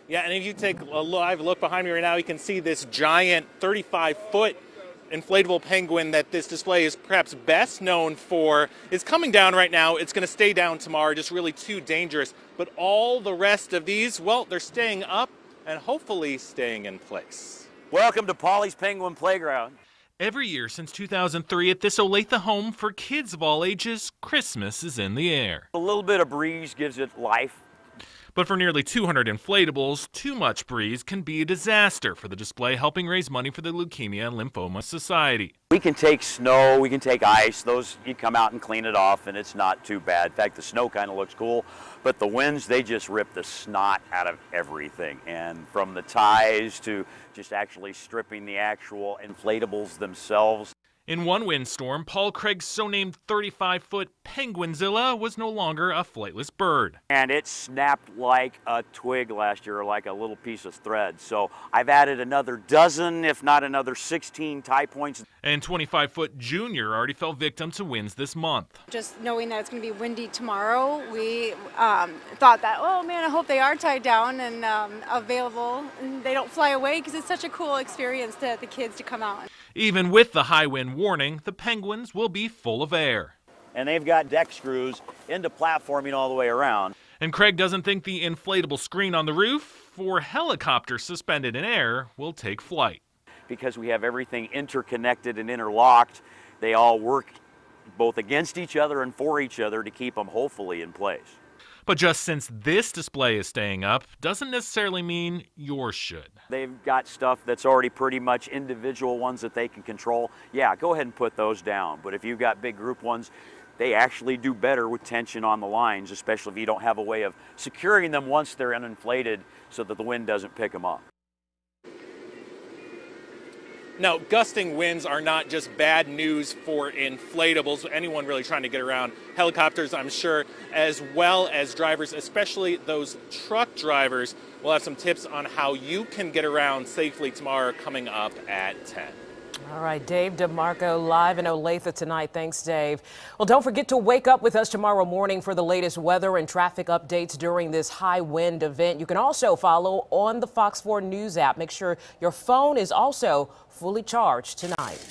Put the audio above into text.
Yeah, and if you take a live look behind me right now, you can see this giant 35-foot inflatable penguin that this display is perhaps best known for is coming down right now. It's going to stay down tomorrow, just really too dangerous. But all the rest of these, well, they're staying up and hopefully staying in place. Welcome to Polly's Penguin Playground. Every year since 2003 at this Olathe home for kids of all ages, Christmas is in the air. A little bit of breeze gives it life. But for nearly 200 inflatables, too much breeze can be a disaster for the display, helping raise money for the Leukemia and Lymphoma Society. We can take snow, we can take ice. Those, you come out and clean it off and it's not too bad. In fact, the snow kind of looks cool, but the winds, they just rip the snot out of everything. And from the ties to just actually stripping the actual inflatables themselves. In one windstorm, Paul Craig's so-named 35-foot Penguinzilla was no longer a flightless bird. And it snapped like a twig last year, like a little piece of thread. So I've added another dozen, if not another 16 tie points. And 25-foot Junior already fell victim to winds this month. Just knowing that it's going to be windy tomorrow, we thought that, oh man, I hope they are tied down and available and they don't fly away, because it's such a cool experience to the kids to come out. Even with the high wind warning, the Penguins will be full of air. And they've got deck screws into platforming all the way around. And Craig doesn't think the inflatable screen on the roof or helicopters suspended in air will take flight. Because we have everything interconnected and interlocked, they all work both against each other and for each other to keep them hopefully in place. But just since this display is staying up doesn't necessarily mean yours should. They've got stuff that's already pretty much individual ones that they can control. Yeah, go ahead and put those down. But if you've got big group ones, they actually do better with tension on the lines, especially if you don't have a way of securing them once they're uninflated so that the wind doesn't pick them up. Now, gusting winds are not just bad news for inflatables, anyone really trying to get around. Helicopters, I'm sure, as well as drivers, especially those truck drivers. We'll have some tips on how you can get around safely tomorrow coming up at 10. All right, Dave DeMarco live in Olathe tonight. Thanks, Dave. Well, don't forget to wake up with us tomorrow morning for the latest weather and traffic updates during this high wind event. You can also follow on the Fox 4 News app. Make sure your phone is also fully charged tonight.